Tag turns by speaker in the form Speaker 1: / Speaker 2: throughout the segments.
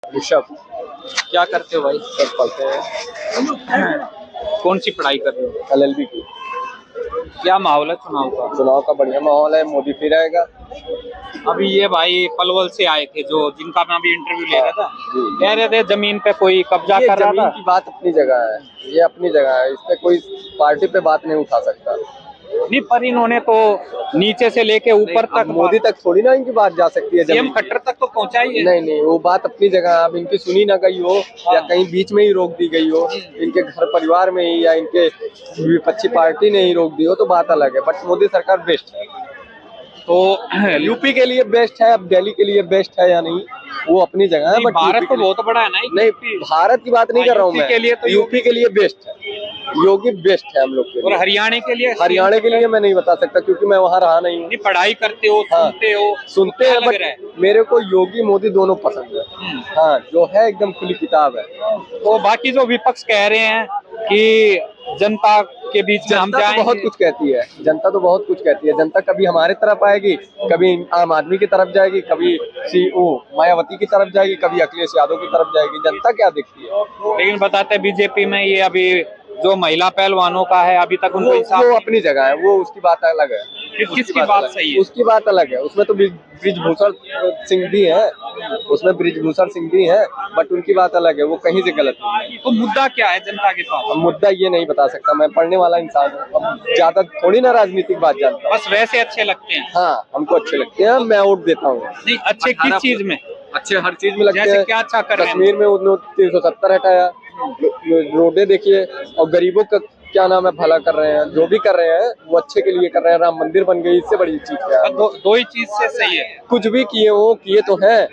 Speaker 1: ऋषभ।
Speaker 2: क्या करते हो भाई?
Speaker 1: सब पढ़ते हैं।
Speaker 2: कौन सी पढ़ाई कर रहे हो?
Speaker 1: LLB की।
Speaker 2: क्या माहौल है चुनाव का?
Speaker 1: चुनाव का बढ़िया माहौल है, मोदी फिर आएगा।
Speaker 2: अभी ये भाई पलवल से आए थे जो जिनका मैं अभी इंटरव्यू ले रहा था,
Speaker 1: जी।
Speaker 2: कह रहे थे जमीन पे कोई कब्जा
Speaker 1: ये
Speaker 2: कर रहा
Speaker 1: जमीन
Speaker 2: था।
Speaker 1: की बात अपनी जगह है, ये अपनी जगह है, इस पे कोई पार्टी पे बात नहीं उठा सकता।
Speaker 2: नहीं, पर इन्होंने तो नीचे से लेके ऊपर
Speaker 1: अब
Speaker 2: तक
Speaker 1: मोदी तक थोड़ी ना इनकी बात जा सकती है।
Speaker 2: सीएम
Speaker 1: जमीन
Speaker 2: खट्टर तक तो पहुंचाई है।
Speaker 1: नहीं नहीं, वो बात अपनी जगह है। अब इनकी सुनी ना गई हो या कहीं बीच में ही रोक दी गई हो, इनके घर परिवार में ही या इनके विपक्षी पार्टी ने ही रोक दी हो तो बात अलग है। बट मोदी सरकार बेस्ट है,
Speaker 2: तो
Speaker 1: यूपी के लिए बेस्ट है। अब दिल्ली के लिए बेस्ट है या नहीं वो अपनी जगह है। बट
Speaker 2: भारत तो बहुत बड़ा है ना।
Speaker 1: नहीं, भारत की बात नहीं कर रहा हूँ मैं।
Speaker 2: के लिए तो
Speaker 1: यूपी के लिए बेस्ट है, योगी बेस्ट है हम लोग के
Speaker 2: और
Speaker 1: लिए।
Speaker 2: हरियाणा के लिए?
Speaker 1: हरियाणा के लिए मैं नहीं बता सकता क्योंकि मैं वहाँ रहा नहीं हूँ।
Speaker 2: नहीं, पढ़ाई करते हो,
Speaker 1: हाँ,
Speaker 2: सुनते
Speaker 1: हैं
Speaker 2: लग
Speaker 1: बट
Speaker 2: रहा है।
Speaker 1: मेरे को योगी मोदी दोनों पसंद है। हाँ, जो है एकदम खुली किताब है।
Speaker 2: तो बाकी जो विपक्ष कह रहे हैं कि जनता के बीच में हम
Speaker 1: जनता तो
Speaker 2: जाएंगे।
Speaker 1: बहुत कुछ कहती है, जनता तो बहुत कुछ कहती है। जनता कभी हमारे तरफ आएगी, कभी आम आदमी की तरफ जाएगी, कभी मायावती की तरफ जाएगी, कभी अखिलेश यादव की तरफ जाएगी। जनता क्या देखती है?
Speaker 2: लेकिन बताते बीजेपी में ये अभी जो महिला पहलवानों का है अभी तक उनको
Speaker 1: वो अपनी जगह है, वो उसकी बात अलग है।
Speaker 2: किसकी बात सही है?
Speaker 1: उसकी बात अलग है। उसमें तो ब्रिजभूषण सिंह भी है, उसमें ब्रिजभूषण सिंह भी है, बट उनकी बात अलग है, वो कहीं से गलत नहीं है।
Speaker 2: तो मुद्दा क्या है जनता के पास?
Speaker 1: अब मुद्दा ये नहीं बता सकता, मैं पढ़ने वाला इंसान हूँ। अब ज्यादा थोड़ी ना राजनीतिक बात जानता हूँ।
Speaker 2: बस वैसे अच्छे लगते हैं।
Speaker 1: हाँ, हमको अच्छे लगते हैं, मैं वोट देता हूँ।
Speaker 2: नहीं, अच्छे किस चीज में?
Speaker 1: अच्छे हर चीज में लगते हैं।
Speaker 2: जैसे क्या अच्छा कर रहे हैं?
Speaker 1: कश्मीर में उन्होंने 370 हटाया, रोडे देखिए, और गरीबों का क्या नाम है भला कर रहे हैं। जो भी कर रहे हैं वो अच्छे के लिए कर रहे हैं। राम मंदिर बन गई, इससे बड़ी चीज क्या है?
Speaker 2: दो ही चीज से सही है।
Speaker 1: कुछ भी किए हो, किए तो हैं,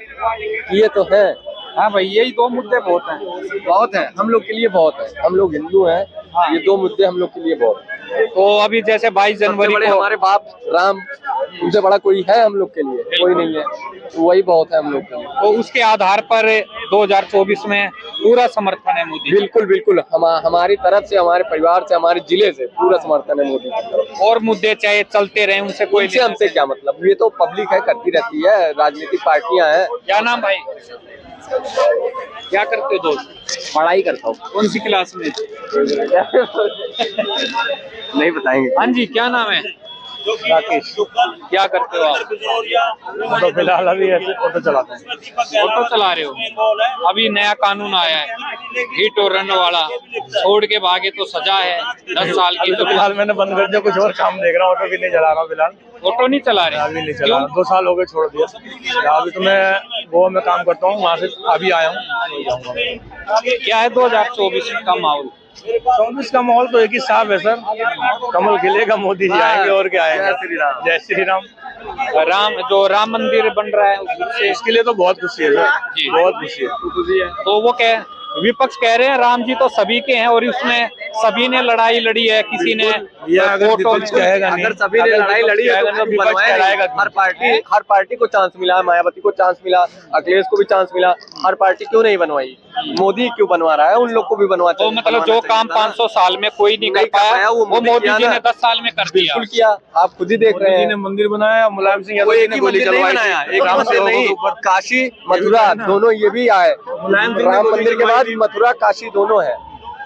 Speaker 1: किए तो हैं।
Speaker 2: हाँ भाई, यही दो मुद्दे बहुत हैं।
Speaker 1: बहुत है, हम लोग के लिए बहुत है। हम लोग हिंदू हैं, ये दो मुद्दे हम लोग के लिए बहुत है।
Speaker 2: तो अभी जैसे 22 जनवरी को
Speaker 1: हमारे बाप राम, उनसे बड़ा कोई है हम लोग के लिए? कोई नहीं है, तो वही बहुत है हम लोग के लिए।
Speaker 2: तो उसके आधार पर 2024 में पूरा समर्थन है मोदी?
Speaker 1: बिल्कुल बिल्कुल, हमारी तरफ से, हमारे परिवार से, हमारे जिले से पूरा समर्थन है मोदी की तरफ।
Speaker 2: और मुद्दे चाहे चलते रहे, उनसे कोई
Speaker 1: हमसे क्या मतलब? ये तो पब्लिक है, करती रहती है, राजनीतिक पार्टियां हैं।
Speaker 2: क्या नाम भाई? क्या करते हो दोस्त?
Speaker 1: पढ़ाई करता हूँ।
Speaker 2: कौन सी क्लास में?
Speaker 1: नहीं बताएंगे।
Speaker 2: हाँ जी, क्या नाम है?
Speaker 1: राकेश।
Speaker 2: क्या करते हो आप?
Speaker 1: तो फिलहाल अभी ऐसे ऑटो चलाते हैं।
Speaker 2: ऑटो चला रहे हो? अभी नया कानून आया है, हिट और रन वाला, छोड़ के भागे तो सजा है 10 साल की।
Speaker 1: तो फिलहाल मैंने बंद कर दिया, कुछ और काम देख रहा हूँ। ऑटो भी नहीं चला रहा फिलहाल।
Speaker 2: ऑटो नहीं चला रहे?
Speaker 1: अभी नहीं चला, 2 साल हो गए छोड़ दिया। अभी तो मैं गोवा में काम करता हूँ, वहाँ से अभी आया हूँ।
Speaker 2: क्या है 2024 का माहौल?
Speaker 1: 24 का माहौल तो एक ही साफ है सर, कमल खिलेगा, मोदी जी आएंगे और क्या आएंगे। जय श्री राम। जय श्री राम।
Speaker 2: जो राम मंदिर बन रहा है उससे
Speaker 1: इसके लिए तो बहुत खुशी है सर जी, बहुत खुशी है।
Speaker 2: तो वो क्या विपक्ष कह रहे हैं राम जी तो सभी के हैं और इसमें सभी ने लड़ाई लड़ी है, किसी ने
Speaker 1: अगर सभी ने लड़ाई लड़ी है तो विपक्ष कहलाएगा। हर पार्टी को चांस मिला, मायावती को चांस मिला, अखिलेश को भी चांस मिला, हर पार्टी क्यों नहीं बनवाई? मोदी क्यों बनवा रहा है? उन लोग को भी बनवा।
Speaker 2: तो मतलब जो काम 500 साल में कोई नहीं कर पाया वो मोदी जी ने 10 साल में कर दिया।
Speaker 1: बिल्कुल किया, आप खुद ही देख रहे हैं।
Speaker 3: मंदिर बनाया, मुलायम सिंह यादव ने गोली चलवाई थी।
Speaker 1: एक मंदिर नहीं, काशी मथुरा दोनों ये भी आए। राम मंदिर के बाद मथुरा काशी दोनों है,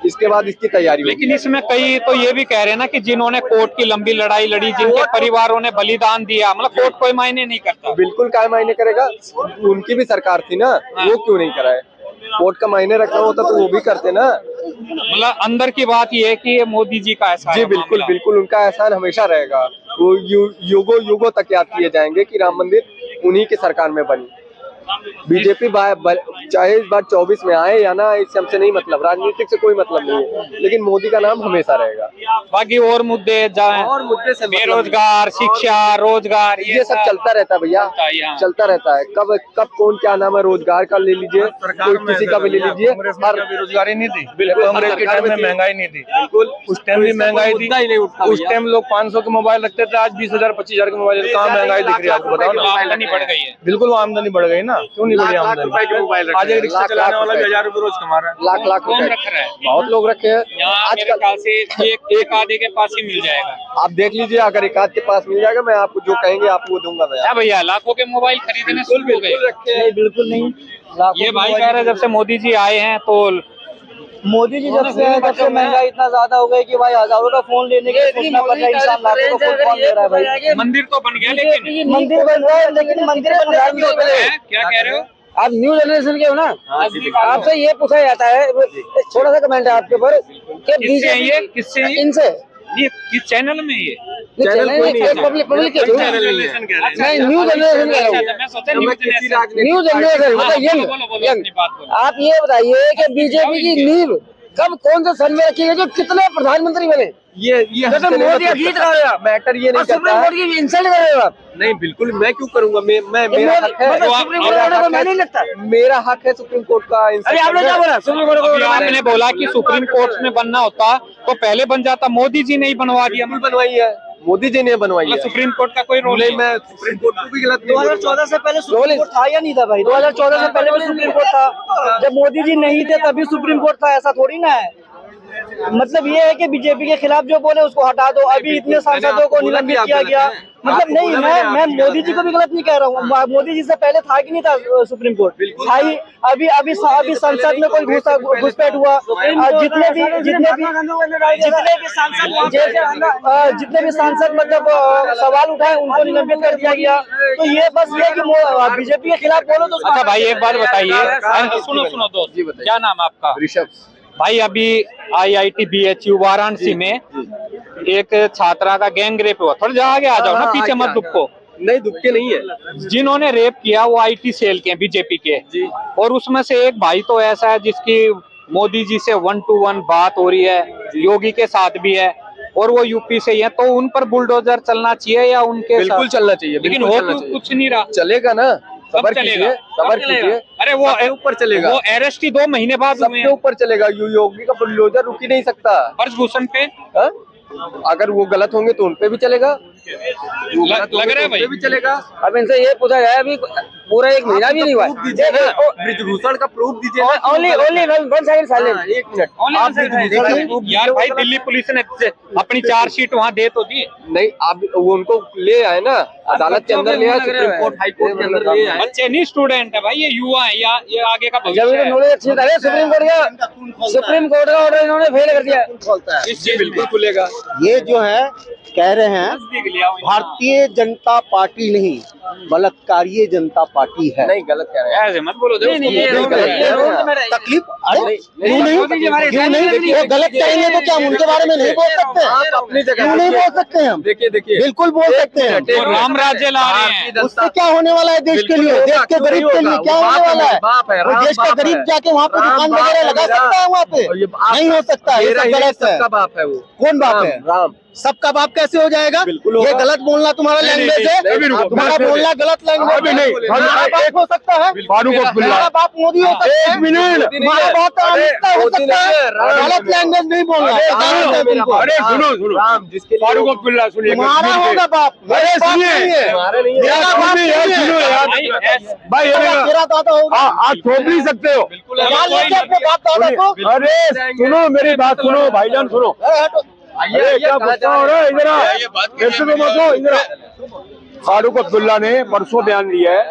Speaker 1: इसके बाद इसकी तैयारी।
Speaker 2: लेकिन इसमें कई तो ये भी कह रहे हैं ना कि जिन्होंने कोर्ट की लंबी लड़ाई लड़ी, जिनके परिवारों ने बलिदान दिया, मतलब कोर्ट कोई मायने नहीं करता।
Speaker 1: बिल्कुल क्या मायने करेगा? उनकी भी सरकार थी ना, वो क्यों नहीं कराए? कोर्ट का मायने रखना होता तो वो भी करते ना।
Speaker 2: मतलब अंदर की बात ये है कि ये मोदी जी का एहसान।
Speaker 1: जी बिल्कुल बिल्कुल, उनका एहसान हमेशा रहेगा। वो युगों युगों तक याद किए जाएंगे कि राम मंदिर उन्हीं की सरकार में बनी। बीजेपी चाहे इस बार 24 में आए या ना, इससे हमसे नहीं मतलब, राजनीतिक से कोई मतलब नहीं है, लेकिन मोदी का नाम हमेशा रहेगा।
Speaker 2: बाकी और मुद्दे
Speaker 1: और मुद्दे से
Speaker 2: बेरोजगार, शिक्षा, रोजगार,
Speaker 1: ये सब चलता रहता है भैया, चलता रहता है। कब कौन क्या नाम है, रोजगार का ले लीजिए, किसी का भी ले लीजिए।
Speaker 3: बेरोजगारी नहीं थी, बिल्कुल कांग्रेस के टाइम में महंगाई नहीं थी, बिल्कुल उस टाइम भी महंगाई थी। उस टाइम लोग 500 के मोबाइल रखते थे, आज 20,000 25,000 के मोबाइल। कहाँ महंगाई दिख रही है आपको? बताओ ना।
Speaker 2: आमदनी बढ़ गई है।
Speaker 3: बिल्कुल आमदनी बढ़ गई ना। ना, क्यों नहीं बढ़ी आमदनी? आज एक रिक्शा चलाने वाला भी 1000 रुपए रोज कमा रहा है।
Speaker 1: लाख
Speaker 2: कौन
Speaker 1: रुपए
Speaker 2: रख रहा है?
Speaker 1: बहुत लोग रखे हैं
Speaker 2: यहाँ मेरे
Speaker 1: आजकल।
Speaker 2: ख्याल से एक आधे के पास ही मिल जाएगा।
Speaker 1: आप देख लीजिए, अगर एक आध के पास मिल जाएगा, मैं आपको जो कहेंगे आपको वो दूंगा मैं।
Speaker 2: क्या भैया, लाखों के मोबाइल खरीदने शुरू हो गए?
Speaker 1: रखे हैं, बिल्कुल नहीं।
Speaker 2: ये भाई कह रहे हैं जब से मोदी जी आए हैं तो
Speaker 4: मोदी जी जब से महंगाई इतना ज्यादा हो गई कि भाई हजारों का फोन लेने के सोचना पड़ रहा है, इंसान लाखों का फोन ले रहा है भाई।
Speaker 2: मंदिर तो बन गया, लेकिन
Speaker 4: मंदिर बन रहा है, लेकिन मंदिर बन रहा है।
Speaker 2: क्या कह रहे हो?
Speaker 4: आप न्यू जनरेशन के हो ना, आपसे ये पूछा जाता है, छोटा सा कमेंट है आपके ऊपर कि
Speaker 2: किससे हैं ये? किससे हैं ये?
Speaker 4: इनसे
Speaker 2: ये किस चैनल में ये?
Speaker 1: चैनल कोई नहीं है।
Speaker 4: पब्लिक के थ्रू नहीं, न्यू जनरेशन कह रहा हूँ।
Speaker 2: मैं सोचा न्यू
Speaker 4: जनरेशन मतलब यंग
Speaker 2: बोलो अपनी बात बोलो।
Speaker 4: आप ये बताइए कि बीजेपी की नींव कब कौन से सन में रखी गई, जो कितने प्रधानमंत्री बने?
Speaker 1: ये
Speaker 4: तो मोदी गीत गा रहे हो आप,
Speaker 1: मैटर ये नहीं
Speaker 4: सुप्रीम
Speaker 1: करता
Speaker 4: कोर्ट की इंसल्ट कर रहे हो आप।
Speaker 1: नहीं, बिल्कुल मैं क्यों करूंगा? मैं मेरा हक है,
Speaker 4: मतलब सुप्रीम कोर्ट वालों को मैं नहीं लगता।
Speaker 1: मेरा हक है सुप्रीम कोर्ट का।
Speaker 4: अरे आपने क्या बोला? सुप्रीम कोर्ट
Speaker 2: अभी आपने बोला कि सुप्रीम कोर्ट में बनना होता तो पहले बन जाता, मोदी जी ने ही बनवा दिया।
Speaker 1: बिल्कुल बनवाई है, मोदी जी ने बनवाई है।
Speaker 2: सुप्रीम कोर्ट का कोई रोल
Speaker 1: नहीं, मैं सुप्रीम कोर्ट को भी गलत नहीं बोल रहा।
Speaker 4: 2014 से पहले सुप्रीम कोर्ट था या नहीं था भाई? 2014 से पहले भी सुप्रीम कोर्ट था, जब मोदी जी नहीं थे तभी सुप्रीम कोर्ट था, ऐसा थोड़ी ना है। मतलब ये है कि बीजेपी के खिलाफ जो बोले उसको हटा दो। अभी इतने सांसदों को निलंबित किया गया, मतलब नहीं, मैं मोदी जी को भी गलत नहीं कह रहा हूँ। मोदी जी से पहले था कि नहीं था सुप्रीम कोर्ट? था ही। अभी संसद में कोई घुसपैठ हुआ, जितने भी सांसद मतलब सवाल उठाए उनको निलंबित कर दिया गया। तो ये बस ये कि बीजेपी के खिलाफ बोलो तो।
Speaker 2: अच्छा भाई एक बात बताइए, सुनो दोस्त, क्या नाम है आपका?
Speaker 1: ऋषभ।
Speaker 2: भाई अभी IIT BHU वाराणसी में एक छात्रा का गैंग रेप हुआ। थोड़ा जा आगे आ जाओ ना, पीछे मत दुखो।
Speaker 1: नहीं, दुखते नहीं है।
Speaker 2: जिन्होंने रेप किया वो IT सेल के बीजेपी के
Speaker 1: जी।
Speaker 2: और उसमें से एक भाई तो ऐसा है जिसकी मोदी जी से 1-to-1 बात हो रही है, योगी के साथ भी है, और वो यूपी से ही है। तो उन पर बुलडोजर चलना चाहिए या उनके
Speaker 1: बिल्कुल चलना चाहिए,
Speaker 2: लेकिन हो तो कुछ नहीं रहा।
Speaker 1: चलेगा ना, सबर
Speaker 2: चलेगा?
Speaker 1: कीजिए, सबर कीजिए।
Speaker 2: अरे वो
Speaker 1: ऊपर चलेगा,
Speaker 2: वो अरेस्ट ही 2 महीने बाद हुए
Speaker 1: सबके
Speaker 2: हैं।
Speaker 1: ऊपर चलेगा। योगी का बुलडोजर रुक ही नहीं सकता।
Speaker 2: हर्षभूषण पे
Speaker 1: हा? अगर वो गलत होंगे तो उनपे भी चलेगा,
Speaker 2: लग रहा है भाई
Speaker 1: भी चलेगा।
Speaker 4: अब इनसे ये पूछा जाए, अभी पूरा 1 महीना भी नहीं हुआ।
Speaker 1: ब्रिजभूषण का प्रूफ दीजिए।
Speaker 4: Only 1 second silent.
Speaker 1: 1 मिनट। आप ब्रिजभूषण का proof
Speaker 2: यार
Speaker 1: दीजिए,
Speaker 2: भाई
Speaker 1: वो
Speaker 2: दिल्ली पुलिस ने अपनी चार्जशीट वहाँ दे तो दी।
Speaker 1: नहीं, आप वो उनको ले आए ना, अदालत के अंदर ले आए, सुप्रीम कोर्ट हाई कोर्ट के अंदर ले आए।
Speaker 2: बच्चे नहीं स्टूडेंट है भाई, ये युवा है, या ये आगे का
Speaker 4: जब
Speaker 2: भविष्य है।
Speaker 4: नॉलेज अच्छी था, सुप्रीम कोर्ट का ऑर्डर इन्होंने फेल कर दिया।
Speaker 2: इस चीज
Speaker 1: बिल्कुल खुलेगा।
Speaker 5: ये जो है कह रहे हैं
Speaker 2: नजदीक लिया हुआ।
Speaker 5: भारतीय जनता पार्टी नहीं, बलात्कारीय जनता पार्टी है।
Speaker 1: नहीं, गलत कह रहे हैं।
Speaker 2: ऐसे मत बोलो, देखो
Speaker 4: ये
Speaker 5: तकलीफ अरे क्यों नहीं, वो गलत करेंगे तो क्या हम उनके बारे में नहीं बोल सकते?
Speaker 1: आप अपनी जगह
Speaker 5: क्यों नहीं बोल सकते हम?
Speaker 1: देखिए
Speaker 5: बिल्कुल बोल सकते हैं।
Speaker 2: वो राम राज्य ला रहे हैं।
Speaker 5: उससे क्या होने वाला है देश के लिए, देश के गरीब के लिए क्या होने वाला है? वो देश का गरीब जाके वहाँ पे दुकान वगैरह लगा सकता है? वहाँ पे नहीं हो सकता, ये सब गलत है।
Speaker 1: सबका बाप है वो।
Speaker 5: कौन बाप है?
Speaker 1: राम।
Speaker 5: सबका बाप कैसे हो जाएगा?
Speaker 1: बिल्कुल
Speaker 5: ये
Speaker 1: होगा।
Speaker 5: गलत बोलना तुम्हारा लैंग्वेज है, तुम्हारा बोलना गलत लैंग्वेज
Speaker 3: अभी नहीं,
Speaker 5: तुम्हारा बाप हो सकता है,
Speaker 3: फारूक अब्दुल्ला।
Speaker 5: तुम्हारा बाप मोदी हो सकता है,
Speaker 3: 1 मिनट।
Speaker 5: तुम्हारा बाप अमित शाह हो सकता है। गलत लैंग्वेज नहीं बोलना, जानते हैं तुमको।
Speaker 3: अरे सुनो
Speaker 1: राम, जिसके लिए
Speaker 3: फारूक अब्दुल्ला सुनिए,
Speaker 5: तुम्हारा होगा बाप,
Speaker 3: अरे
Speaker 5: मेरा बाप
Speaker 3: सुनिए,
Speaker 5: नहीं है।
Speaker 1: तुम्हारा नहीं है।
Speaker 5: मेरा बाप नहीं
Speaker 3: यार
Speaker 5: है।
Speaker 3: सुनो यार भाई,
Speaker 5: मेरा दादा होगा।
Speaker 3: आप थोप नहीं सकते हो।
Speaker 5: मान लीजिए अपने बाप दादा को।
Speaker 3: अरे सुनो मेरी बात सुनो भाईजान, सुनो। अरे क्या गुस्सा हो रहा है? इधर आ, ऐसे तो मत हो, इधर आ। फारूक अब्दुल्ला ने परसों बयान दिया है।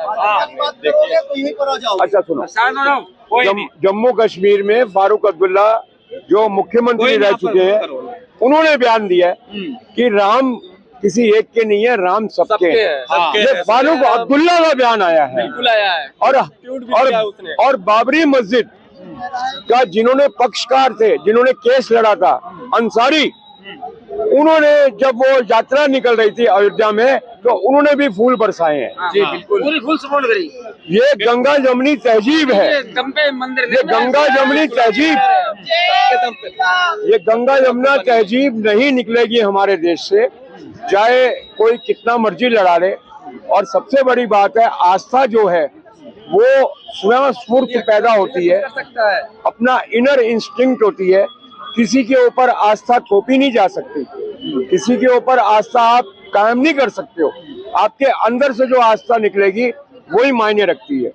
Speaker 3: अच्छा सुनो, जम्मू कश्मीर में फारूक अब्दुल्ला जो मुख्यमंत्री रह चुके हैं, उन्होंने बयान दिया है कि राम किसी एक के नहीं है, राम सबके हैं। ये फारूक अब्दुल्ला का बयान आया है।
Speaker 1: बिल्कुल आया है।
Speaker 3: और बाबरी मस्जिद का जिन्होंने पक्षकार थे, जिन्होंने केस लड़ा था, अंसारी, उन्होंने जब वो यात्रा निकल रही थी अयोध्या में, तो उन्होंने भी फूल बरसाए हैं।
Speaker 1: जी बिल्कुल,
Speaker 4: पूरी फुल सपोर्ट करी।
Speaker 3: ये गंगा जमुनी तहजीब है, ये गंगा जमुनी तहजीब, ये गंगा जमुना तहजीब नहीं निकलेगी हमारे देश से, चाहे कोई कितना मर्जी लड़ा ले। और सबसे बड़ी बात है, आस्था जो है वो स्वयं स्फूर्ति पैदा होती है, अपना इनर इंस्टिंक्ट होती है। किसी के ऊपर आस्था थोपी नहीं जा सकती, किसी के ऊपर आस्था आप कायम नहीं कर सकते हो। आपके अंदर से जो आस्था निकलेगी वही मायने रखती है।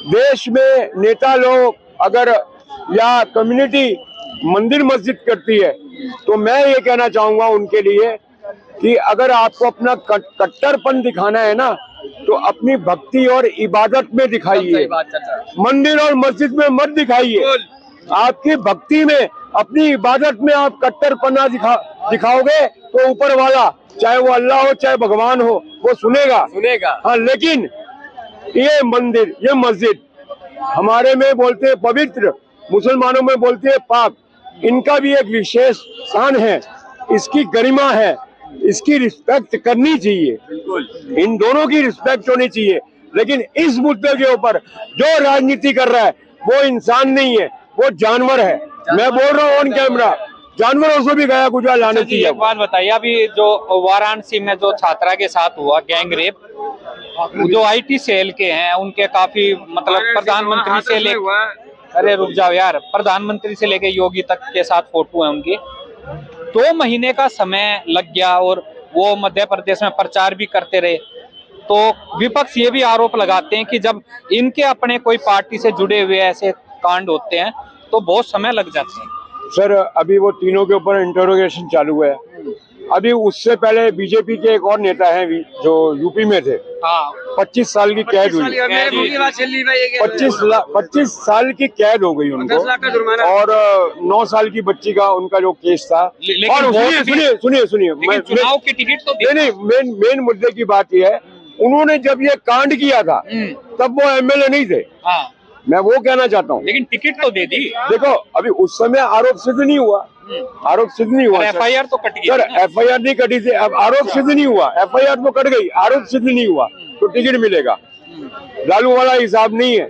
Speaker 3: देश में नेता लोग अगर या कम्युनिटी मंदिर मस्जिद करती है, तो मैं ये कहना चाहूंगा उनके लिए कि अगर आपको अपना कट्टरपन दिखाना है ना, तो अपनी भक्ति और इबादत में दिखाइए, मंदिर और मस्जिद में मत दिखाइए। आपकी भक्ति में, अपनी इबादत में आप कट्टरपना दिखाओगे तो ऊपर वाला, चाहे वो अल्लाह हो चाहे भगवान हो, वो सुनेगा। हाँ, लेकिन ये मंदिर, ये मस्जिद हमारे में बोलते हैं पवित्र, मुसलमानों में बोलते हैं पाक, इनका भी एक विशेष स्थान है, इसकी गरिमा है, इसकी रिस्पेक्ट करनी चाहिए, इन दोनों की रिस्पेक्ट होनी चाहिए। लेकिन इस मुद्दे के ऊपर जो राजनीति कर रहा है वो इंसान नहीं है, वो जानवर है। मैं बोल रहा हूँ ऑन कैमरा, जानवरों से भी गया गुजरा लाने चाहिए।
Speaker 2: एक बात बताइए, अभी जो वाराणसी में जो छात्रा के साथ हुआ गैंग रेप, जो IT सेल के हैं उनके काफी मतलब प्रधानमंत्री से लेकर, अरे रुक जाओ यार, प्रधानमंत्री से लेके योगी तक के साथ फोटो है उनकी। 2 महीने का समय लग गया और वो मध्य प्रदेश में प्रचार भी करते रहे। तो विपक्ष ये भी आरोप लगाते हैं कि जब इनके अपने कोई पार्टी से जुड़े हुए ऐसे कांड होते हैं तो बहुत समय लग जाते हैं।
Speaker 3: सर, अभी वो तीनों के ऊपर इंटरोगेशन चालू है। अभी उससे पहले बीजेपी के एक और नेता हैं जो यूपी में थे, 25 साल की कैद हुई, 25 साल की कैद हो गई उनको, और 9 साल की बच्ची का उनका जो केस था। और सुनिए
Speaker 2: चुनाव की टिकट तो
Speaker 3: नहीं, मेन मुद्दे की बात यह है, उन्होंने जब ये कांड किया था तब वो MLA नहीं थे। मैं वो कहना चाहता हूँ,
Speaker 2: लेकिन टिकट तो दे दी।
Speaker 3: देखो, अभी उस समय आरोप सिद्ध नहीं हुआ, आरोप सिद्ध नहीं हुआ।
Speaker 2: FIR तो कट गई
Speaker 3: सर, FIR नहीं कटी थी, अब आरोप सिद्ध नहीं हुआ, FIR तो कट गई, आरोप सिद्ध नहीं हुआ तो टिकट मिलेगा। लालू वाला हिसाब नहीं है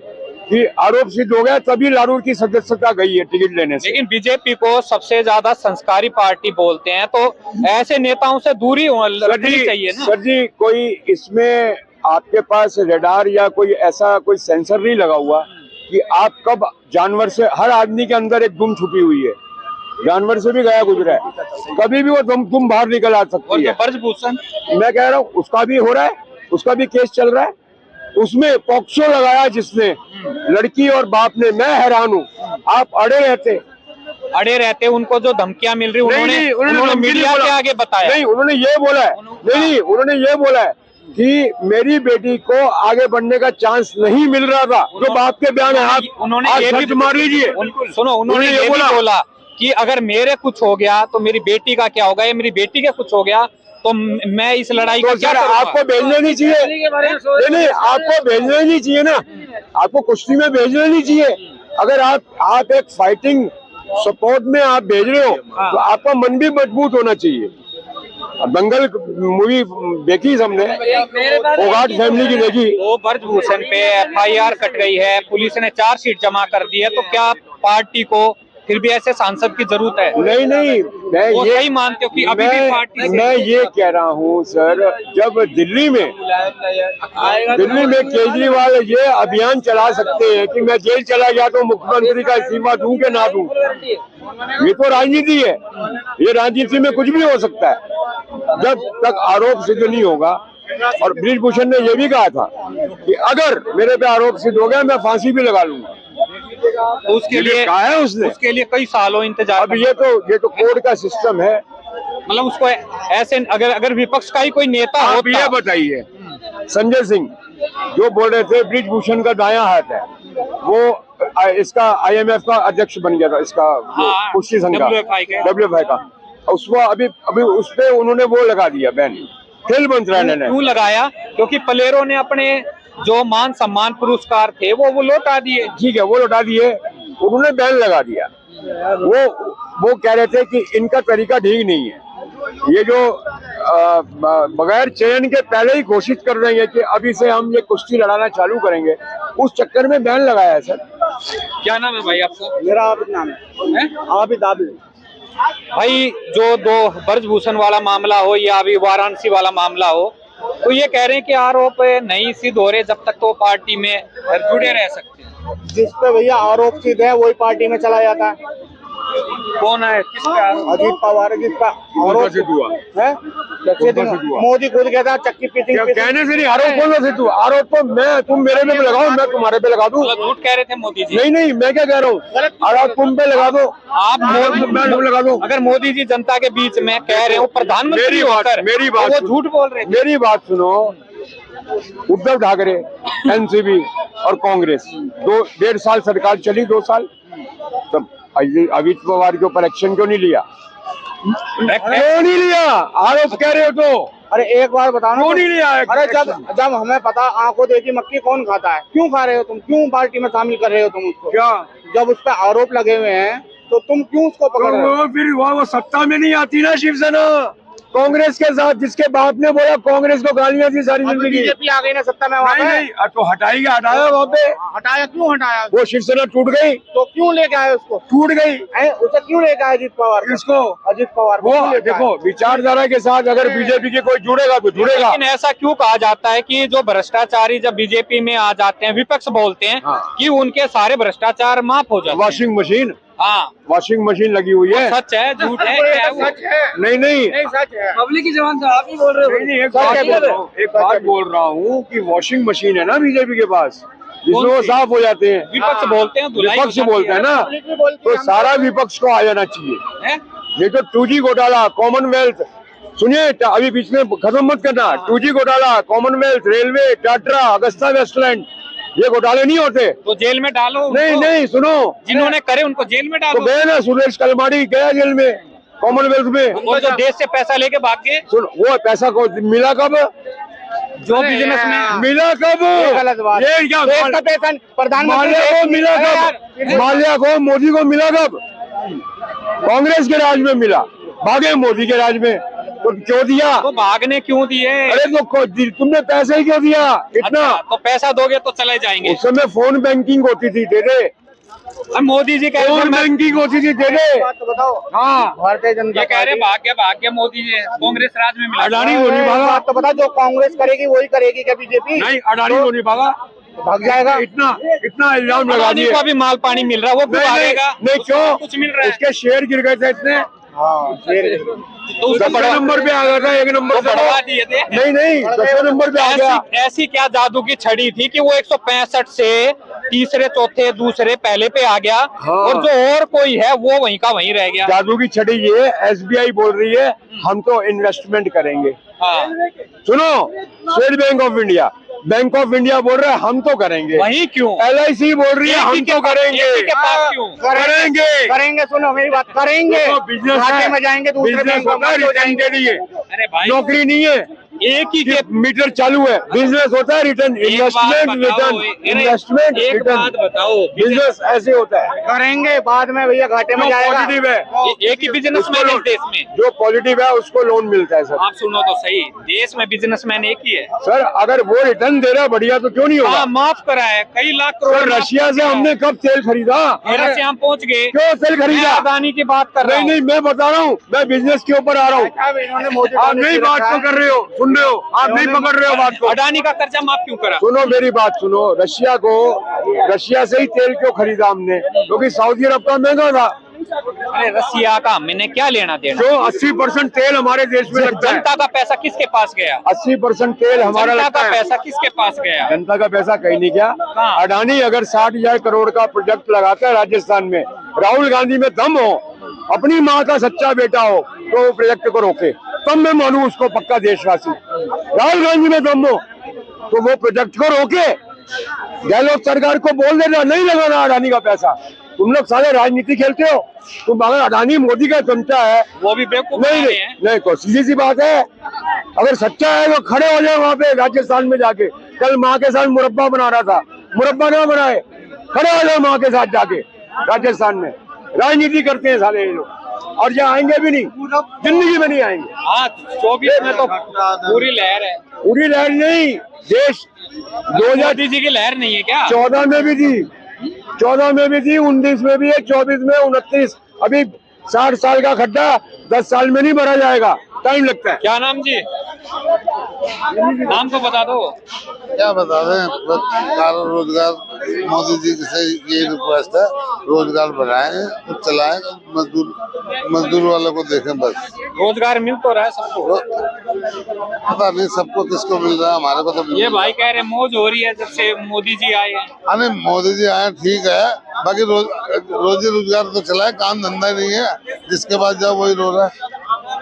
Speaker 3: कि आरोप सिद्ध हो गया तभी लालू की सदस्यता गई है टिकट लेने से।
Speaker 2: लेकिन बीजेपी को सबसे ज्यादा संस्कारी पार्टी बोलते हैं, तो ऐसे नेताओं से दूरी रखनी चाहिए ना।
Speaker 3: सर जी, कोई इसमें आपके पास रेडार या कोई ऐसा कोई सेंसर नहीं लगा हुआ कि आप कब जानवर से, हर आदमी के अंदर एक दुम छुपी हुई है, जानवर से भी गया गुजरा है, कभी भी वो दुम बाहर निकल आ सकती है।
Speaker 2: ब्रजभूषण,
Speaker 3: मैं कह रहा हूँ उसका भी हो रहा है, उसका भी केस चल रहा है, उसमें पॉक्सो लगाया जिसने, लड़की और बाप ने। मैं हैरान हूँ, आप अड़े रहते
Speaker 2: उनको जो धमकियां मिल रही उन्होंने मीडिया के आगे बताया।
Speaker 3: नहीं, उन्होंने ये बोला है, नहीं, उन्होंने ये बोला है कि मेरी बेटी को आगे बढ़ने का चांस नहीं मिल रहा था। जो बाप के बयान है, आप
Speaker 2: उन्होंने
Speaker 3: ये भी मार लीजिए।
Speaker 2: सुनो, उन्होंने ये बोला कि अगर मेरे कुछ हो गया तो मेरी बेटी का क्या होगा, या मेरी बेटी के कुछ हो गया तो मैं इस लड़ाई को क्या करूंगा?
Speaker 3: आपको भेजना नहीं चाहिए, नहीं, आपको भेजना नहीं चाहिए ना, आपको कुश्ती में भेजना नहीं चाहिए। अगर आप एक फाइटिंग सपोर्ट में आप भेज रहे हो तो आपका मन भी मजबूत होना चाहिए। दंगल मूवी देखी हमने, फोगाट फैमिली की देखी।
Speaker 2: वो ब्रजभूषण पे FIR कट गई है, पुलिस ने चार्जशीट जमा कर दी है, तो क्या पार्टी को फिर भी ऐसे सांसद की जरूरत है?
Speaker 3: नहीं, मैं ये
Speaker 2: ही मानते हो कि अभी भी पार्टी
Speaker 3: मैं ये कह रहा हूँ सर, जब दिल्ली में केजरीवाल ये अभियान चला सकते हैं कि मैं जेल चला गया तो मुख्यमंत्री का इस्तीफा दूं कि ना दूं, ये तो राजनीति है, ये राजनीति में कुछ भी हो सकता है जब तक आरोप सिद्ध नहीं होगा। और ब्रिजभूषण ने यह भी कहा था कि अगर मेरे पे आरोप सिद्ध हो गया मैं फांसी भी लगा लूंगा।
Speaker 2: तो उसके लिए कहा है उसने, उसके लिए कई सालों इंतजार।
Speaker 3: अब ये तो कोर्ट का सिस्टम है,
Speaker 2: मतलब उसको ऐसे अगर विपक्ष का ही कोई नेता हो।
Speaker 3: आप ये बताइए, संजय सिंह जो बोल रहे थे ब्रिजभूषण का दायां हाथ है, वो इसका IMF का अध्यक्ष बन गया था, इसका कुश्ती संघ का, WFI का, उसको अभी उस पे उन्होंने वो लगा दिया बैन, खेल मंत्रालय ने।
Speaker 2: क्यों लगाया? क्योंकि प्लेयरों ने अपने जो मान सम्मान पुरस्कार थे वो लौटा दिए।
Speaker 3: ठीक है, वो लौटा दिए, उन्होंने बैन लगा दिया। वो कह रहे थे कि इनका तरीका ठीक नहीं है, ये जो बगैर चयन के पहले ही घोषित कर रहे हैं कि अभी से हम ये कुश्ती लड़ाना चालू करेंगे, उस चक्कर में बैन लगाया है। सर,
Speaker 2: क्या नाम है भाई आपका?
Speaker 4: मेरा आबिद नाम है। आबिद।
Speaker 2: भाई, जो 2 ब्रजभूषण वाला मामला हो या अभी वाराणसी वाला मामला हो, तो ये कह रहे हैं कि आरोप नहीं सिद्ध हो रहे जब तक तो पार्टी में जुड़े रह सकते हैं।
Speaker 4: जिस पे भैया आरोप सिद्ध है वही पार्टी में चला जाता है।
Speaker 2: कौन है, किस पे आरोप?
Speaker 6: अजीत पवार जिसका आरोप
Speaker 3: से हुआ
Speaker 6: है,
Speaker 3: कौन सा हुआ?
Speaker 6: मोदी खुद कहता है चक्की पीटिंग
Speaker 3: कहने से नहीं, आरोप कौन सा तू? आरोप तो मैं, तुम मेरे पे लगाओ, मैं तुम्हारे पे लगा दूं।
Speaker 2: तो झूठ कह रहे थे मोदी जी।
Speaker 3: नहीं नहीं, मैं क्या कह रहा हूँ, आरोप तुम पे लगा दो,
Speaker 2: आप
Speaker 3: मैं तुम लगा दूं।
Speaker 2: अगर मोदी जी जनता के बीच में कह रहे हो प्रधानमंत्री होकर,
Speaker 3: मेरी बात
Speaker 2: तो वो झूठ बोल रहे थे।
Speaker 3: मेरी बात सुनो। उद्धव ठाकरे, एनसीपी और कांग्रेस 1.5 साल सरकार चली, 2 साल, तब अजीत पवार के ऊपर एक्शन क्यों नहीं लिया? क्यों नहीं लिया? आरोप कह रहे हो तो
Speaker 6: अरे एक बार बताओ ना,
Speaker 3: क्यों नहीं लिया?
Speaker 6: अरे जब हमें पता आंखों देखी मक्खी कौन खाता है, क्यों खा रहे हो तुम? क्यों पार्टी में शामिल कर रहे हो तुम उसको?
Speaker 3: क्या
Speaker 6: जब उस पर आरोप लगे हुए हैं तो तुम क्यों उसको पकड़ रहे हो?
Speaker 3: तो फिर वो सत्ता में नहीं आती ना शिवसेना कांग्रेस के साथ, जिसके बाप ने बोला कांग्रेस को गालियां दी सारी जिंदगी।
Speaker 6: बीजेपी आ गई ना सत्ता में,
Speaker 3: नहीं नहीं, तो हटाएगा, हटाया वहाँ पे,
Speaker 6: हटाया क्यों हटाया?
Speaker 3: वो शिवसेना टूट गई,
Speaker 6: तो क्यों लेके आए उसको?
Speaker 3: टूट गई।
Speaker 6: उसे क्यों लेके आए अजीत पवार को?
Speaker 3: किसको?
Speaker 6: अजीत पवार को
Speaker 3: वो
Speaker 6: क्यों लेके आए?
Speaker 3: देखो, विचारधारा के साथ अगर बीजेपी के कोई जुड़ेगा तो जुड़ेगा।
Speaker 2: लेकिन ऐसा क्यों कहा जाता है कि जो भ्रष्टाचारी जब बीजेपी में आ जाते हैं, विपक्ष बोलते हैं कि उनके सारे भ्रष्टाचार माफ हो जाते हैं?
Speaker 3: वॉशिंग मशीन,
Speaker 2: हाँ,
Speaker 3: वॉशिंग मशीन लगी हुई है।
Speaker 2: सच है झूठ है क्या है वो?
Speaker 6: सच है,
Speaker 3: नहीं नहीं,
Speaker 6: सच है।
Speaker 4: पब्लिक की जबान से आप ही बोल रहे हो।
Speaker 3: नहीं, एक बात बोल रहा हूँ कि वॉशिंग मशीन है ना बीजेपी के पास, जिसमें वो साफ हो जाते हैं।
Speaker 2: विपक्ष बोलते हैं, धुलाई
Speaker 3: विपक्ष
Speaker 2: हो जाती
Speaker 3: बोलते हैं ना,
Speaker 6: पब्लिक भी बोलती
Speaker 3: तो
Speaker 6: है,
Speaker 3: सारा विपक्ष को आ जाना चाहिए।
Speaker 2: है?
Speaker 3: ये तो 2G घोटाला, कॉमनवेल्थ, सुनिए अभी बीच में खत्म मत करना। 2G घोटाला, Commonwealth, railway, Tata, Agusta Westland, ये घोटाले नहीं होते।
Speaker 2: तो जेल में डालो उनको।
Speaker 3: नहीं नहीं, सुनो,
Speaker 2: जिन्होंने करे उनको जेल में
Speaker 3: तो
Speaker 2: डालो।
Speaker 3: गए ना, सुरेश कलमाड़ी गया जेल में, कॉमनवेल्थ में।
Speaker 2: वो जो देश से पैसा लेके भाग गए,
Speaker 3: सुन, वो पैसा को मिला कब?
Speaker 2: जो बिजनेस में
Speaker 3: मिला कब?
Speaker 6: गलत बात।
Speaker 3: ये क्या
Speaker 6: देश का पैसा प्रधानमंत्री
Speaker 3: माल्या को मिला कब? माल्या को, मोदी को मिला कब? कांग्रेस के राज में मिला, भागे मोदी के राज में। तो क्यों दिया?
Speaker 2: तो भागने क्यों दिए?
Speaker 3: अरे तो तुमने पैसे ही क्यों दिया इतना?
Speaker 2: अच्छा, तो पैसा दोगे तो चले जाएंगे।
Speaker 3: उस समय फोन बैंकिंग होती थी, दे दे।
Speaker 2: अब मोदी जी कह रहे
Speaker 3: फोन
Speaker 2: हैं,
Speaker 3: बैंकिंग होती थी, दे दे।
Speaker 6: बात तो बताओ।
Speaker 3: हाँ,
Speaker 6: भारतीय जनता
Speaker 2: ये कह रहे भाग्य मोदी जी कांग्रेस राज में मिला।
Speaker 3: अडानी को नहीं भागा।
Speaker 6: बात तो बता, जो कांग्रेस करेगी वही करेगी क्या बीजेपी?
Speaker 3: नहीं, अडानी को नहीं भागा,
Speaker 6: भाग जाएगा।
Speaker 3: इतना इतना इल्जाम लगा
Speaker 2: अडानी
Speaker 3: दिए।
Speaker 2: को अभी माल पानी मिल रहा है, वो क्यों
Speaker 3: नहीं
Speaker 2: भागेगा?
Speaker 3: नहीं, क्यों?
Speaker 2: कुछ मिल रहा है
Speaker 3: उसके शेयर गिर गए थे इतने,
Speaker 6: हाँ,
Speaker 2: तो उसको
Speaker 3: 10वें नंबर पे आ गया था, 1 नंबर से।
Speaker 2: बढ़वा दिए थे।
Speaker 3: नहीं नहीं, 10वें नंबर पे आ गया।
Speaker 2: ऐसी क्या जादू की छड़ी थी कि वो 165 से तीसरे, चौथे, दूसरे, पहले पे आ गया,
Speaker 3: हाँ।
Speaker 2: और जो और कोई है वो वहीं का वहीं रह गया।
Speaker 3: जादू की छड़ी ये SBI बोल रही है हम तो इन्वेस्टमेंट करेंगे।
Speaker 2: हाँ,
Speaker 3: सुनो, state bank of India, bank of India बोल रहा है हम तो करेंगे।
Speaker 2: वहीं क्यों?
Speaker 3: LIC बोल रही है हम तो करेंगे।
Speaker 2: एक ही के पास क्यों?
Speaker 3: करेंगे
Speaker 6: करेंगे। सुनो मेरी बात, करेंगे।
Speaker 3: बिजनेस
Speaker 6: घाटे में जाएंगे, दूसरे बैंक
Speaker 3: होता है रिटर्न के लिए,
Speaker 2: अरे भाई,
Speaker 3: नौकरी नहीं है,
Speaker 2: एक ही के
Speaker 3: मीटर चालू है। बिजनेस होता है रिटर्न,
Speaker 2: एक बात
Speaker 3: इन्वेस्टमेंट
Speaker 2: बताओ,
Speaker 3: रिटर्न, इन्वेस्टमेंट
Speaker 2: एक
Speaker 3: रिटर्न।
Speaker 2: बात बताओ,
Speaker 3: बिजनेस ऐसे होता है।
Speaker 6: करेंगे बाद में भैया, घाटे में
Speaker 3: जो
Speaker 6: जाएगा।
Speaker 3: पॉजिटिव है,
Speaker 2: एक ही बिजनेसमैन इस देश में।
Speaker 3: जो पॉजिटिव है उसको लोन मिलता है सर।
Speaker 2: आप सुनो तो सही, देश में बिजनेसमैन एक ही है।
Speaker 3: सर अगर वो रिटर्न दे रहा है बढ़िया तो क्यों नहीं होगा?
Speaker 2: हाँ, माफ करा है, कई लाख करोड़।
Speaker 3: सर रशिया से हमने कब तेल खरीदा?
Speaker 2: रशिया हम पहुंच गए।
Speaker 3: क्यों तेल
Speaker 2: मैं
Speaker 3: खरीदा?
Speaker 2: अदानी की बात कर रहा
Speaker 3: नहीं
Speaker 2: हूँ।
Speaker 3: नहीं, मैं बता रहा हूँ, मैं बिजनेस के ऊपर आ रहा हूँ।
Speaker 6: अब इन्होंने मोदी
Speaker 3: आप नहीं बात तो कर रहे हो, सुन रहे हो, आप नहीं पकड़ रहे हो बात को।
Speaker 2: अडानी का कर्जा माफ क्यों करा?
Speaker 3: सुनो मेरी बात सुनो, रशिया से ही तेल क्यों खरीदा हमने? क्योंकि सऊदी अरब का महंगा था।
Speaker 2: अरे रसिया का मैंने क्या लेना देना?
Speaker 3: जो 80% तेल हमारे देश में लगता है,
Speaker 2: जनता का पैसा किसके पास गया?
Speaker 3: 80% तेल हमारा
Speaker 2: जनता
Speaker 3: लगता
Speaker 2: का
Speaker 3: है।
Speaker 2: पैसा किसके पास गया?
Speaker 3: जनता का पैसा कहीं नहीं गया।
Speaker 2: हाँ।
Speaker 3: अडानी अगर 60,000 करोड़ का प्रोजेक्ट लगाता है राजस्थान में, राहुल गांधी में दम हो, अपनी माँ का सच्चा बेटा हो, तो वो प्रोजेक्ट को रोके, तब मैं मानूं उसको पक्का देशवासी। राहुल गांधी में दम हो तो वो प्रोजेक्ट को रोके। गहलोत सरकार को बोल देना नहीं लगाना अडानी का पैसा। तुम लोग सारे राजनीति खेलते हो। तुम अगर अडानी मोदी का चमचा है,
Speaker 2: वो भी बेवकूफ
Speaker 3: नहीं
Speaker 2: बना रहे
Speaker 3: नहीं
Speaker 2: हैं।
Speaker 3: नहीं, तो सीधी सी बात है, अगर सच्चा है तो खड़े हो जाए वहां पे राजस्थान में जाके। कल माँ के साथ मुरब्बा बना रहा था, मुरब्बा ना बनाए, खड़े हो जाए माँ के साथ जाके राजस्थान में। राजनीति करते हैं सारे ये लोग, और ये आएंगे भी नहीं, जिंदगी में नहीं आएंगे।
Speaker 2: हाँ, 24 में तो पूरी लहर है।
Speaker 3: पूरी लहर नहीं, देश 2014
Speaker 2: मोदी जी की लहर नहीं है क्या?
Speaker 3: में भी थी, 14 में भी थी, 19 में भी है, 24 में, 29। अभी 60 साल का खड्डा 10 साल में नहीं भरा जाएगा, टाइम लगता है।
Speaker 2: क्या नाम जी? नाम तो बता दो।
Speaker 7: क्या बता दें, बस कार्य रोजगार मोदी जी से ये रिक्वेस्ट है, रोजगार बढ़ाएं, कुछ चलाएं, मजदूर वालों को देखें बस।
Speaker 2: रोजगार मिल तो रहा है सबको,
Speaker 7: पता नहीं सबको किसको मिल रहा है, हमारे को तो मिल
Speaker 2: ये भाई कह रहे मौज हो रही है जब से मोदी जी आए हैं।
Speaker 7: हाँ नहीं, मोदी जी आए ठीक है, बाकी रोजी रोजगार तो चलाए, काम धंधा नहीं है, जिसके पास जाओ वही रो रहा है।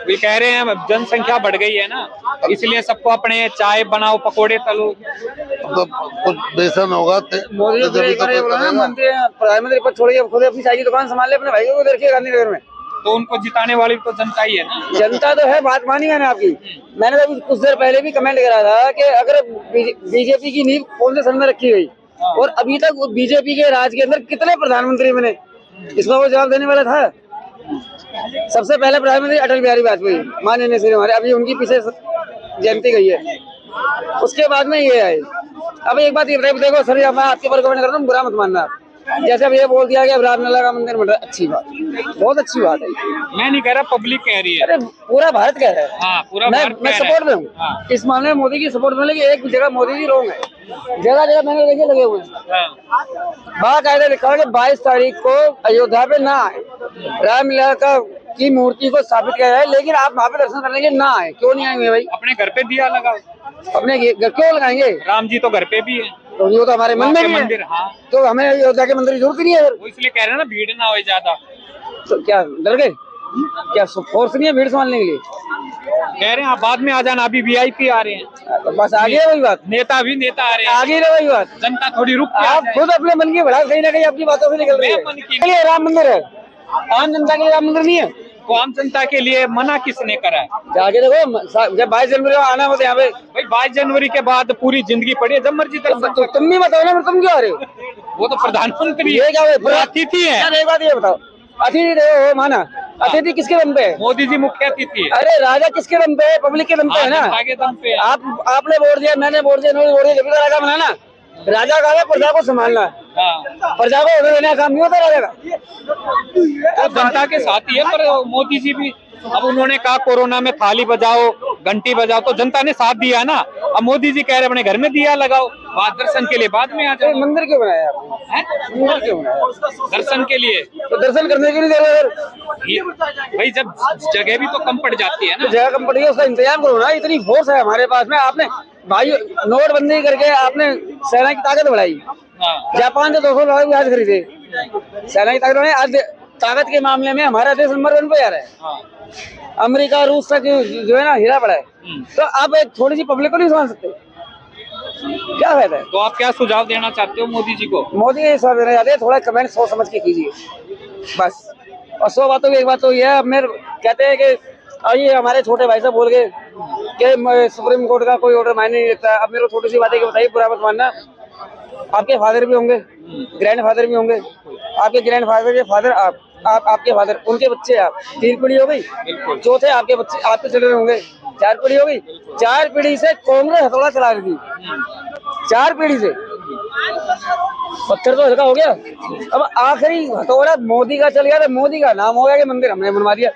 Speaker 2: वे कह रहे हैं जनसंख्या बढ़ गई है ना, इसलिए सबको अपने चाय बनाओ, पकोड़े तलो।
Speaker 7: तो कुछ बेसन होगा
Speaker 6: मोदी जी प्रधानमंत्री पद छोड़िए, खुद अपनी चाय की दुकान संभाल ले, अपने भाई को देखिए गांधीनगर में।
Speaker 2: तो उनको जिताने वाली तो जनता ही है ना।
Speaker 6: जनता तो है, बात मानी मैंने आपकी। मैंने तो अभी कुछ देर पहले भी कमेंट करा था कि अगर बीजेपी की नींव कौन से सन में रखी गई और अभी तक बीजेपी के राज के अंदर कितने प्रधानमंत्री बने, इसका वो जवाब देने वाला था। सबसे पहले प्रधानमंत्री अटल बिहारी वाजपेयी, माननीय श्री हमारे, अभी उनकी पीछे जयंती गई है, उसके बाद में ये आए। अब एक बात ये बताइए, देखो सर, मैं आपके पर कमेंट करता हूँ, बुरा मत मानना। जैसे अब ये बोल दिया कि अब रामलला का मंदिर बन रहा है, अच्छी बात, बहुत अच्छी बात है।
Speaker 2: मैं नहीं कह रहा, पब्लिक कह रही है।
Speaker 6: अरे पूरा भारत कह रहा है।
Speaker 2: हाँ, पूरा
Speaker 6: मैं सपोर्ट में हूँ। हाँ। इस मामले में मोदी की सपोर्ट में, लेकिन एक जगह मोदी जी रोंग है, जगह जगह मैंने देखे लगे हुए हैं। बाकायदा लिखा है कि 22 तारीख को अयोध्या पे ना आए, रामलला की मूर्ति को स्थापित किया जाए, लेकिन आप वहाँ पे दर्शन करने के ना आए। क्यों नहीं आएंगे भाई?
Speaker 2: अपने घर पे दिया लगाओ। अपने
Speaker 6: घर क्यों लगाएंगे?
Speaker 2: राम जी तो घर पे भी है,
Speaker 6: तो ये तो हमारे मन में भी मंदिर। हाँ, तो हमें अयोध्या के मंदिर की जरूरत नहीं है। वो
Speaker 2: इसलिए कह रहे हैं ना, भीड़ ना हो ज्यादा।
Speaker 6: तो क्या डर गए? क्या फोर्स नहीं है भीड़ संभालने के लिए?
Speaker 2: कह रहे हैं आप बाद में आ जाना, अभी वीआईपी आ रहे हैं।
Speaker 6: तो बस आगे है वही बात,
Speaker 2: नेता भी नेता आ रहे हैं,
Speaker 6: आगे है वही बात।
Speaker 2: जनता थोड़ी रुक के
Speaker 6: आप खुद अपने मन की भड़ास कहीं ना कहीं आपकी बातों से निकल रही है। राम मंदिर है, आम जनता के लिए राम मंदिर नहीं है।
Speaker 2: तो आम जनता के लिए मना किसने करा है?
Speaker 6: जाके देखो, जब 22 जनवरी को आना हो तो यहाँ पे
Speaker 2: भाई 22 जनवरी के बाद पूरी जिंदगी पड़ी है, जब मर्जी
Speaker 6: तो तुम भी बताओ ना, तुम क्यों आ रहे हो?
Speaker 2: वो तो प्रधानमंत्री
Speaker 6: ये क्या
Speaker 2: अतिथि है।
Speaker 6: एक बात ये बताओ, अतिथि देखो माना, अतिथि किसके दम पे है?
Speaker 2: मोदी जी मुख्य अतिथि है।
Speaker 6: अरे राजा किसके दम पे है? पब्लिक के दम पे है ना। आपने वोट दिया, मैंने वोट दिया, इन्होंने वोट दिया, जब राजा बना ना। राजा का है प्रजा को संभालना, प्रजा को होने देने का काम नहीं होता राजा का।
Speaker 2: तो जनता के साथ ही है, पर मोदी जी भी अब उन्होंने कहा कोरोना में थाली बजाओ, घंटी बजाओ, तो जनता ने साथ दिया ना। अब मोदी जी कह रहे अपने घर में दिया लगाओ, बाद दर्शन के लिए बाद में आ जाओ।
Speaker 6: मंदिर क्यों बनाया आपने? मंदिर क्यों बनाया?
Speaker 2: दर्शन के लिए।
Speaker 6: तो दर्शन करने के लिए
Speaker 2: भाई जब जगह भी तो कम पड़ जाती है ना,
Speaker 6: जगह कम पड़ गई, उसका इंतजाम करो ना। इतनी फोर्स है हमारे पास में, आपने भाई नोटबंदी करके आपने सेना की ताकत बढ़ाई। जापान से 200 लाख जहाज खरीदे, सेना की ताकत बढ़ाई। आज ताकत के मामले में हमारा देश नंबर 1 पे आ रहा है। अमेरिका रूस तक जो है ना हिला पड़ा है। तो आप एक थोड़ी सी पब्लिक को नहीं समझ सकते, क्या फायदा है?
Speaker 2: तो आप क्या सुझाव देना चाहते हो मोदी जी को?
Speaker 6: मोदी जी सुझाव देना चाहते हैं, थोड़ा कमेंट सोच समझ के कीजिए बस। और 100 बातों की एक बात तो यह है, अब मेरे कहते हैं कि ये हमारे छोटे भाई साहब बोल गए कि सुप्रीम कोर्ट का कोई ऑर्डर मायने नहीं रखता। अब मेरे को छोटी सी बात है कि बताइए, बुरा मत मानना, आपके फादर भी होंगे, ग्रैंड फादर भी होंगे, आपके ग्रैंड फादर के फादर आपके फादर, उनके बच्चे आप, 3 पीढ़ी हो गई। चौथे आपके बच्चे, आपके चिल्ड्रन होंगे, 4 पीढ़ी हो गई। 4 पीढ़ी से कांग्रेस हथौड़ा चला रही थी, 4 पीढ़ी से। पत्थर तो हल्का हो गया, अब आखिरी हथौड़ा मोदी का चल गया, तो मोदी का नाम हो गया कि मंदिर हमने बनवा दिया।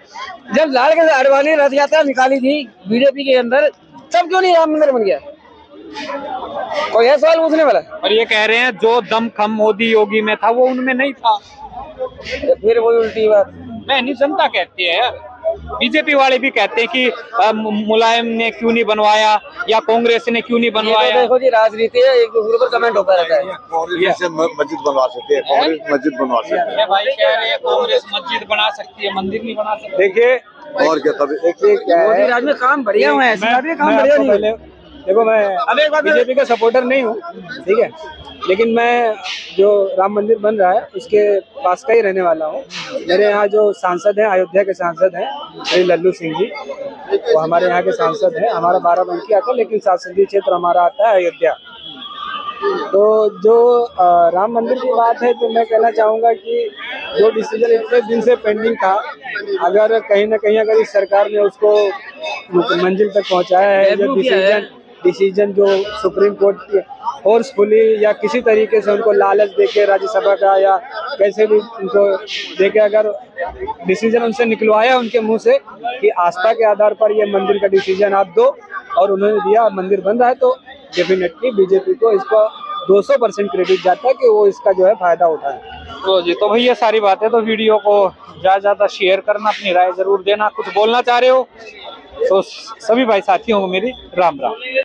Speaker 6: जब लाल के अडवाणी रथ यात्रा निकाली थी बीजेपी के अंदर, तब क्यों नहीं राम मंदिर बन गया? कोई है सवाल पूछने वाला?
Speaker 2: और ये कह रहे हैं जो दमखम मोदी योगी में था वो उनमें नहीं था।
Speaker 6: फिर वही उल्टी बात
Speaker 2: नहीं, जनता कहती है यार। बीजेपी वाले भी कहते हैं कि मुलायम ने क्यों नहीं बनवाया या कांग्रेस ने क्यों नहीं बनवाया।
Speaker 6: तो देखो जी, राजनीति है, एक दूसरे पर कमेंट होता रहता है।
Speaker 7: कांग्रेस से मस्जिद बनवा सकते हैं, कांग्रेस मस्जिद बनवा सकते हैं।
Speaker 2: भाई कह रहे हैं कांग्रेस मस्जिद बना सकती है, मंदिर नहीं बना सकती।
Speaker 3: देखिए,
Speaker 7: और क्या, तभी
Speaker 3: देखिए क्या
Speaker 6: मोदी राज में काम बढ़िया हुआ है, काम बढ़िया नहीं है।
Speaker 3: देखो, मैं बीजेपी का सपोर्टर नहीं हूँ, ठीक है, लेकिन मैं जो राम मंदिर बन रहा है उसके पास का ही रहने वाला हूँ। मेरे यहाँ जो सांसद हैं, अयोध्या के सांसद हैं श्री लल्लू सिंह जी, वो हमारे यहाँ के सांसद हैं। हमारा बाराबंकी आता है, लेकिन संसदीय क्षेत्र हमारा आता है अयोध्या। तो जो राम मंदिर की बात है, तो मैं कहना चाहूँगा कि जो डिसीजन इतने दिन से पेंडिंग था, अगर कहीं ना कहीं अगर इस सरकार ने उसको मंजिल तक पहुँचाया है, जो डिसीजन जो सुप्रीम कोर्ट फोर्सफुली या किसी तरीके से उनको लालच देके राज्यसभा का या कैसे भी उनको देके अगर डिसीजन उनसे निकलवाया उनके मुंह से कि आस्था के आधार पर ये मंदिर का डिसीजन आप दो
Speaker 6: और उन्होंने दिया, मंदिर बन रहा है, तो डेफिनेटली बीजेपी को इसका 200% क्रेडिट जाता है कि वो इसका जो है फायदा उठाए।
Speaker 2: तो जी, तो भाई ये सारी बातें, तो वीडियो को ज्यादा शेयर करना, अपनी राय जरूर देना। कुछ बोलना चाह रहे हो तो सभी भाई साथियों को मेरी राम राम।